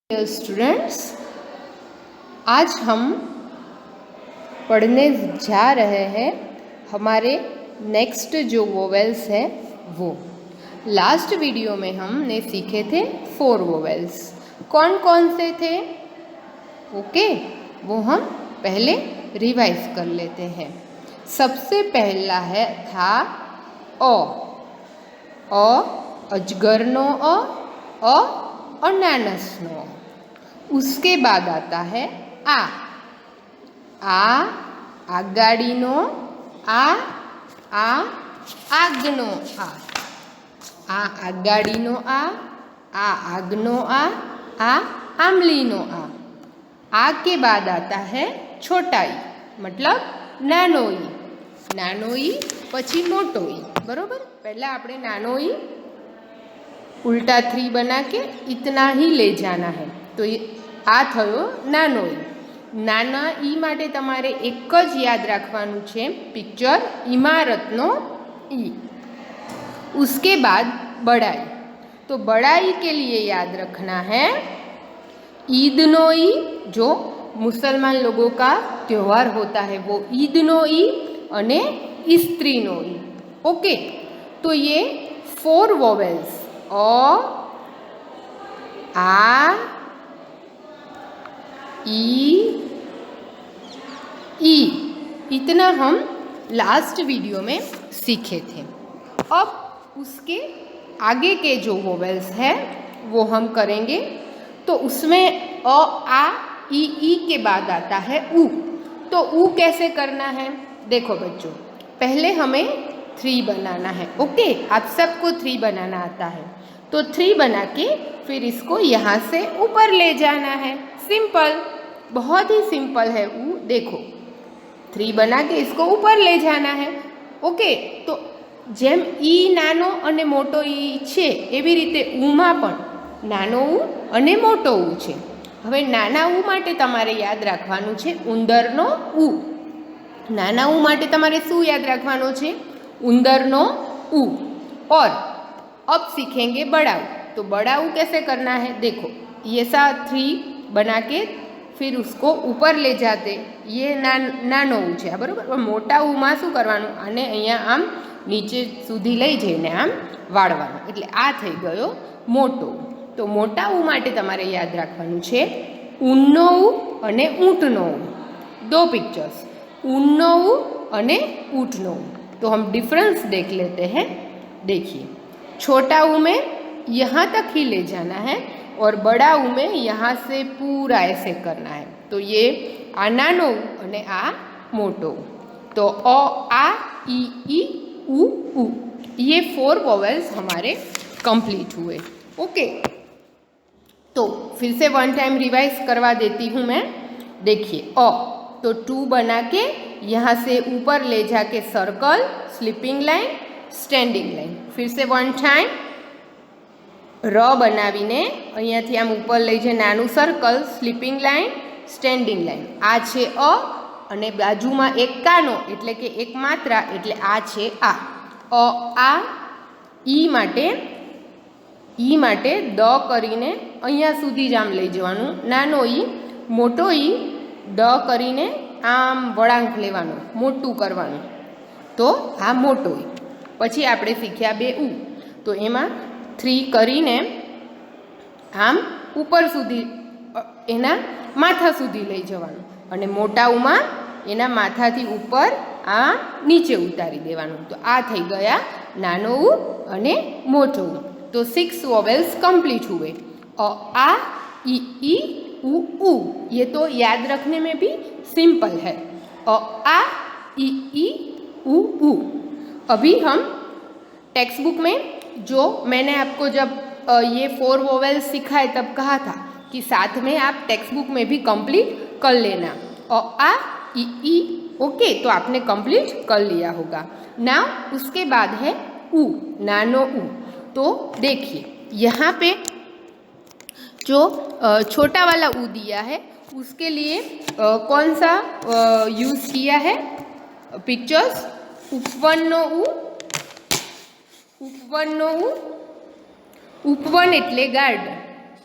Dear students, आज हम पढ़ने जा रहे हैं हमारे नेक्स्ट जो वोवेल्स है वो। लास्ट वीडियो में हमने सीखे थे 4 वोवेल्स। कौन कौन से थे? ओके, वो हम पहले रिवाइज कर लेते हैं। सबसे पहला था अ, अजगरनो अ और नानसनो। उसके बाद आता है आ आगाड़ीनो आ आगनो आ आगाड़ीनो आ आगनो आ आमलीनो आ के बाद आता है छोटाई मतलब नानोई। नानोई पछी मोटोई, बरोबर। पहला आपणे नानोई उल्टा 3 बना के इतना ही ले जाना है, तो आ थयो नानोई। नाना ई माटे तमारे एक ज याद राखवानुं छे, पिक्चर इमारतनो ई। उसके बाद बड़ाई, तो बड़ाई के लिए याद रखना है ईदनो ई, जो मुसलमान लोगों का त्यौहार होता है वो ईदनो ई अने स्त्रीनो ई। ओके, तो ये 4 वोवेल्स आ ई इतना हम लास्ट वीडियो में सीखे थे। अब उसके आगे के जो वोवेल्स हैं वो हम करेंगे। तो उसमें आ ई के बाद आता है ऊ। तो ऊ कैसे करना है? देखो बच्चों, पहले हमें 3 बनाना है। ओके, आप सबको 3 बनाना आता है, तो 3 बना के फिर इसको यहाँ से ऊपर ले जाना है। सिंपल, बहुत ही सिंपल है ऊ। देखो, 3 बना के इसको ऊपर ले जाना है। ओके, तो जेम ई नानो अने मोटो ई छे एवी रीते ऊमा पण नानो ऊ अने मोटो ऊ छे। हवे नाना ऊ माटे तमारे याद राखवानुं छे उंदरनो ऊ। नाना ऊ माटे तमारे शुं याद राखवानुं छे? उंदरनो ऊ। और अब सीखेंगे बड़ा ऊ। तो बड़ा ऊ कैसे करना है? देखो, ये सा 3 बना के फिर उसको ऊपर ले जाते, ये नानो ऊ छे, बराबर। मोटा ऊ में शुं करवानुं? आने अहींया आम नीचे सुधी लई जईने आम वाळवानुं, एटले आ थई गयो मोटो ऊ। तो मोटा ऊ माटे तमारे याद राखवानुं छे ऊननो ऊ अने ऊंटनो ऊ। 2 पिक्चर्स, ऊननो ऊ अने ऊंटनो ऊ। तो हम डिफरेंस देख लेते हैं। देखिए, छोटा ऊ में यहाँ तक ही ले जाना है और बड़ा ऊ में यहाँ से पूरा ऐसे करना है। तो ये आ नानो ऊ अने आ मोटो ऊ। तो आ ई ऊ ऊ, ये 4 वोवेल्स हमारे कंप्लीट हुए। ओके, तो फिर से 1 टाइम रिवाइज करवा देती हूँ मैं। देखिए, तो 2 बना के यहाँ से ऊपर ले जाके circle, sleeping line, standing line. फिर से 1 टाइम र बनावीने अहींयाथी आम ऊपर लई जाए नानु circle, sleeping line, standing line. आ छे अ अने बाजुमां एक कानो एटले के एक मात्रा, एटले आ छे आ। आ ई माटे द करीने अहींया सुधी ज आम लई जवानुं। नानो ई, मोटो ई, ड करीने आम वळांक लेवानो, मोटुं करवानुं। तो आ मोटो ई। पछी आपणे शीख्या 2 ऊ। तो एमां 3 करीने आम ऊपर सुधी एना माथा सुधी लई जवानुं अने मोटा ऊमां एना माथाथी ऊपर आ नीचे उतारी देवानुं। तो आ थई गया नानो ऊ अने मोटो ऊ। तो 6 वोवेल्स कंप्लीट हुए। आ ई ऊ ऊ। ये तो याद रखने में भी सिंपल है। आ ई ऊ ऊ। अभी हम टेक्स्ट बुक में, जो मैंने आपको जब ये 4 वोवेल्स सिखाए तब कहा था कि साथ में आप टेक्स्ट बुक में भी कंप्लीट कर लेना। आ ई। ओके, तो आपने कंप्लीट कर लिया होगा। नाउ उसके बाद है ऊ, नानो ऊ। तो देखिए, यहाँ पे जो छोटा वाला ऊ दिया है उसके लिए कौन सा यूज़ किया है? पिक्चर्स उपवननो ऊ, उपवननो ऊ। उपवन एटले गार्डन,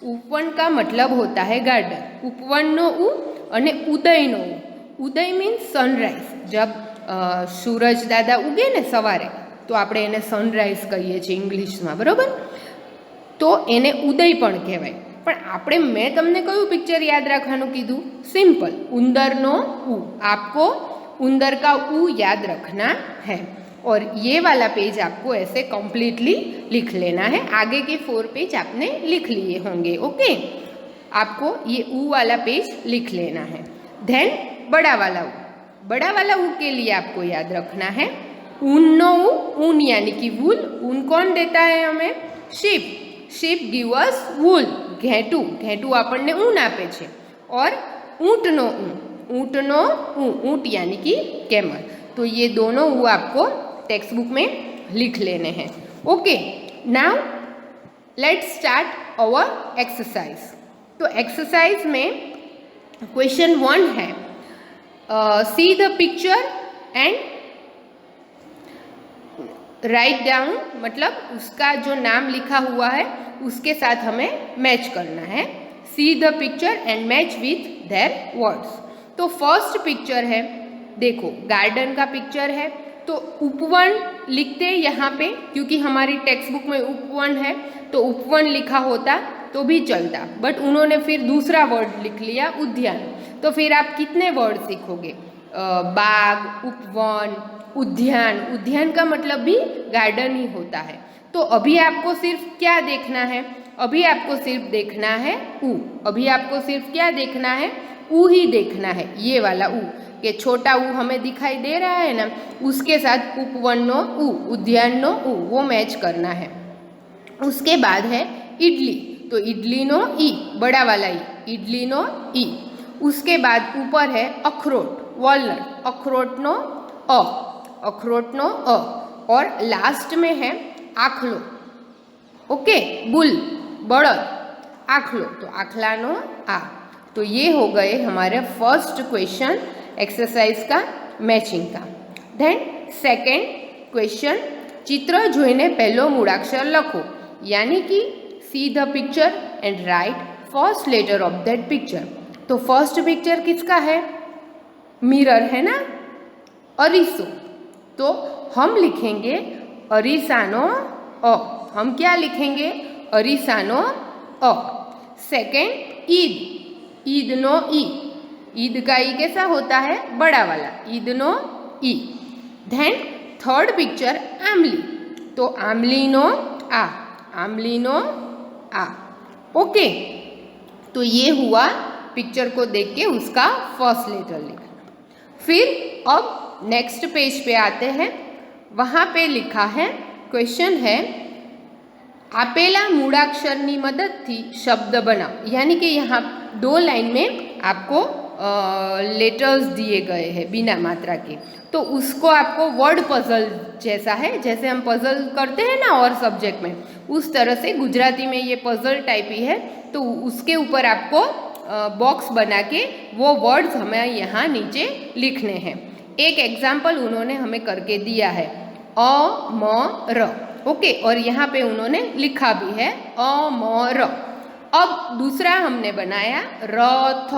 उपवन का मतलब होता है गार्डन। उपवनનો ઉ અને ઉદયનો ઉ। ઉદય મીન્સ સનરાઈઝ। जब सूरज दादा उगे ने सवारे तो આપણે એને સનરાઈઝ કહીએ છીએ ઇંગ્લિશમાં, બરાબર। તો એને ઉદય પણ કહેવાય। પણ આપણે મેં તમને કયું પિક્ચર યાદ રાખવાનું કીધું? સિंपल, ઉંદરનો ઉ। आपको उंदर का उ याद रखना है और ये वाला पेज आपको ऐसे कंप्लीटली लिख लेना है। आगे के 4 पेज आपने लिख लिए होंगे, ओके। आपको ये उ वाला पेज लिख लेना है। देन बड़ा वाला उ। बड़ा वाला उ के लिए आपको याद रखना है ऊननो उ। ऊन यानी कि वूल। ऊन कौन देता है हमें? शीप। शीप गिव अस वूल। घेटू, घेटू આપણને ऊन આપે છે। और ऊँटनो ऊ। ऊँटनो ऊ, ऊँट यानी कि कैमल। तो ये दोनों ऊ आपको टेक्स्ट बुक में लिख लेने हैं, okay. Now let's start our exercise. तो एक्सरसाइज में क्वेश्चन 1 है सी the picture and write down, मतलब उसका जो नाम लिखा हुआ है उसके साथ हमें मैच करना है। सी the picture and match with their words. तो फर्स्ट पिक्चर है, देखो गार्डन का पिक्चर है, तो उपवन लिखते यहाँ पे, क्योंकि हमारी टेक्स्ट बुक में उपवन है तो उपवन लिखा होता तो भी चलता, बट उन्होंने फिर दूसरा वर्ड लिख लिया उद्यान। तो फिर आप कितने वर्ड सीखोगे? बाग, उपवन, उद्यान। उद्यान का मतलब भी गार्डन ही होता है। तो अभी आपको सिर्फ क्या देखना है? अभी आपको सिर्फ देखना है ऊ। अभी आपको सिर्फ क्या देखना है? ऊ ही देखना है, ये वाला ऊ, कि छोटा ऊ हमें दिखाई दे रहा है ना, उसके साथ उपवननो ऊ, उद्याननो ऊ, वो मैच करना है। उसके बाद है इडली, तो इडलीनो ई, बड़ा वाला ई, इडलीनो ई। उसके बाद ऊपर है अखरोट, वॉलनट, अखरोटनो अ, अखरोटनो अ। और लास्ट में है आखलो, ओके, बुल, बड़द, आखलो, तो आखलानो आ। तो ये हो गए हमारे फर्स्ट क्वेश्चन एक्सरसाइज का मैचिंग का। देन सेकेंड क्वेश्चन, चित्र जोईने पहलो मूळाक्षर लखो, यानी कि see the picture and write first letter of that picture. तो फर्स्ट पिक्चर किसका है? मिरर है ना, अरीसो। तो हम लिखेंगे अरीसानो अ। हम क्या लिखेंगे? अरीसानो अ। सेकेंड ईद, ईदनो ई। ईद का ई कैसा होता है? बड़ा वाला, ईदनो ई। देन थर्ड पिक्चर आमली, तो आमलीनो आ, आमलीनो आ, ओके। तो ये हुआ पिक्चर को देख के उसका फर्स्ट लेटर लिखना। फिर अब नेक्स्ट पेज पे आते हैं, वहाँ पे लिखा है, क्वेश्चन है आपेला मूळाक्षरनी मददथी शब्द बनाओ, यानी कि यहाँ 2 लाइन में आपको लेटर्स दिए गए हैं बिना मात्रा के। तो उसको आपको वर्ड पजल जैसा है, जैसे हम पजल करते हैं ना और सब्जेक्ट में, उस तरह से गुजराती में ये पजल टाइप ही है। तो उसके ऊपर आपको बॉक्स बना के वो वर्ड्स हमें यहाँ नीचे लिखने हैं। एक एग्जाम्पल उन्होंने हमें करके दिया है, अ म र, ओके। और यहाँ पे उन्होंने लिखा भी है अ म र। अब दूसरा हमने बनाया रथ,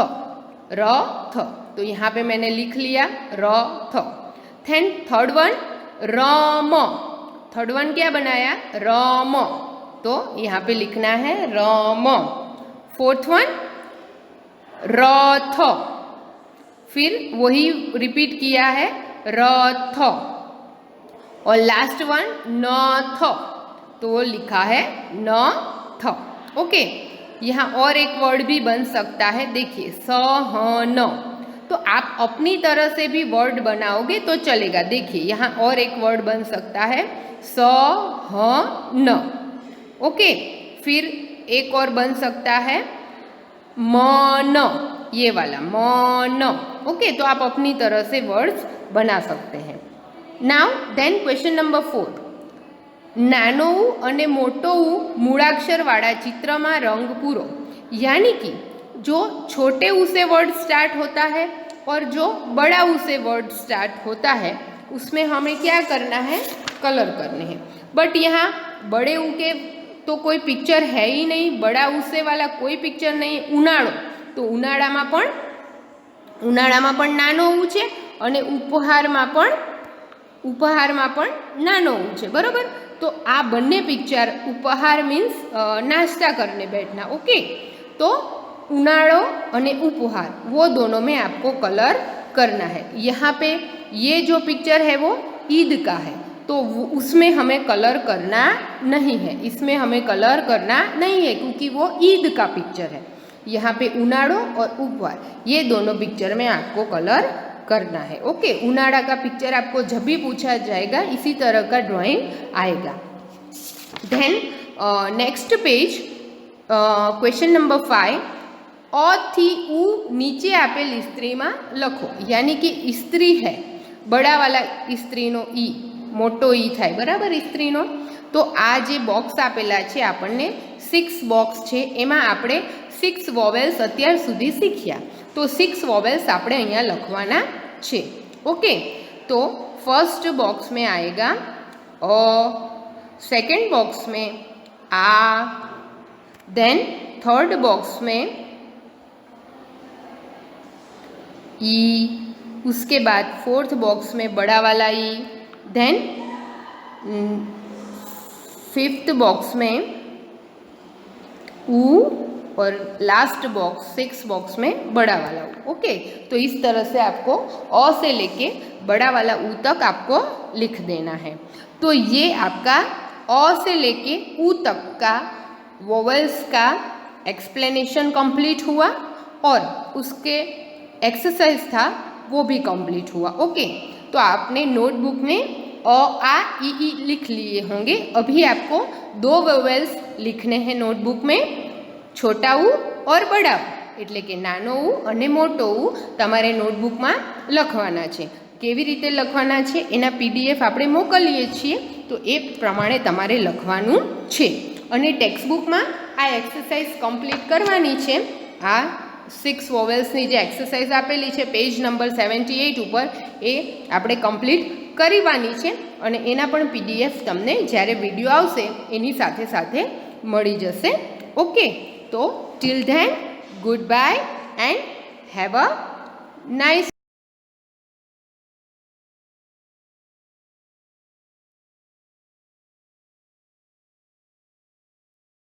रथ, तो यहाँ पे मैंने लिख लिया रथ। देन थर्ड वन रम, थर्ड वन क्या बनाया? रम, तो यहाँ पे लिखना है रम। फोर्थ वन रथ, फिर वही रिपीट किया है रथ। और लास्ट वन नथ, तो वो लिखा है नथ, ओके। यहाँ और एक वर्ड भी बन सकता है, देखिए सहन। तो आप अपनी तरह से भी वर्ड बनाओगे तो चलेगा। देखिए यहाँ और एक वर्ड बन सकता है सहन, ओके। फिर एक और बन सकता है मन, ये वाला मन, ओके। तो आप अपनी तरह से वर्ड्स बना सकते हैं। नाउ देन क्वेश्चन नंबर 4, नानो ऊ अने मोटो ऊ मूळाक्षरवाळा चित्रमा रंग पूरो, यानी कि जो छोटे ऊ से वर्ड स्टार्ट होता है और जो बड़ा ऊ से वर्ड स्टार्ट होता है उसमें हमें क्या करना है? कलर करने हैं। बट यहाँ बड़े ऊ के तो कोई पिक्चर है ही नहीं, बड़ा उसे वाला कोई पिक्चर नहीं। उनाळो तो उनाळामां पण नानो ऊ छे अने उपहारमां पण नानो ऊ छे, बराबर। तो आ बंने पिक्चर, उपहार मीन्स नाश्ता करने बैठना, ओके। तो उनाळो अने उपहार वो दोनों में आपको कलर करना है। यहाँ पे ये जो पिक्चर है वो ईद का है, तो उसमें हमें कलर करना नहीं है, इसमें हमें कलर करना नहीं है क्योंकि वो ईद का पिक्चर है। यहाँ पे उनाळो और उपहार ये दोनों पिक्चर में आपको कलर करना है, ओके। उनाळा का पिक्चर आपको जब भी पूछा जाएगा इसी तरह का ड्राइंग आएगा। Then next page, question number 5, अ थी उ नीचे आपेल स्त्री में लखो, यानी कि स्त्री है, बड़ा वाला स्त्री नो ई, मोटो ई थाय, बराबर, स्त्री नो। तो आ जे बॉक्स आपेला छे आपने 6 बॉक्स छे, एमां आपणे 6 वोवेल्स अत्यार सुधी शीख्या, तो 6 वोवेल्स आपणे अहींया लखवाना छे, ओके। तो फर्स्ट बॉक्स में आएगा अ, सेकंड बॉक्स में आ, देन थर्ड बॉक्स में ई, उसके बाद फोर्थ बॉक्स में बड़ा वाला ई, देन फिफ्थ बॉक्स में ऊ और लास्ट बॉक्स 6 बॉक्स में बड़ा वाला ऊ, ओके। तो इस तरह से आपको अ से लेके बड़ा वाला ऊ तक आपको लिख देना है। तो ये आपका अ से लेके ऊ तक का वोवेल्स का एक्सप्लेनेशन कंप्लीट हुआ और उसके एक्सरसाइज था वो भी कंप्लीट हुआ, ओके। तो आपने नोटबुक में अ आ ई लिख लिए होंगे। अभी आपको 2 वोवेल्स लिखने हैं नोटबुक में, छोटा ऊ और बड़ा ऊ, एटले के नानो ऊ अने मोटो ऊ तमारे नोटबुक में लखवाना छे। केवी रीते लखवाना छे एना पीडीएफ आपणे मोकलीए छीए, तो ए प्रमाणे तमारे लखवानुं छे। अने टेक्स्टबुक में आ एक्सरसाइज कम्प्लीट करवानी छे। आ 6 वोवेल्सनी जे एक्सरसाइज आपेली छे पेज नंबर 78 ઉપર એ આપણે કમ્પ્લીટ કરવાની છે અને એના પણ પીડીએફ તમને જ્યારે વિડીયો આવશે એની સાથે સાથે મળી જશે, ઓકે। તો till then good bye and have a nice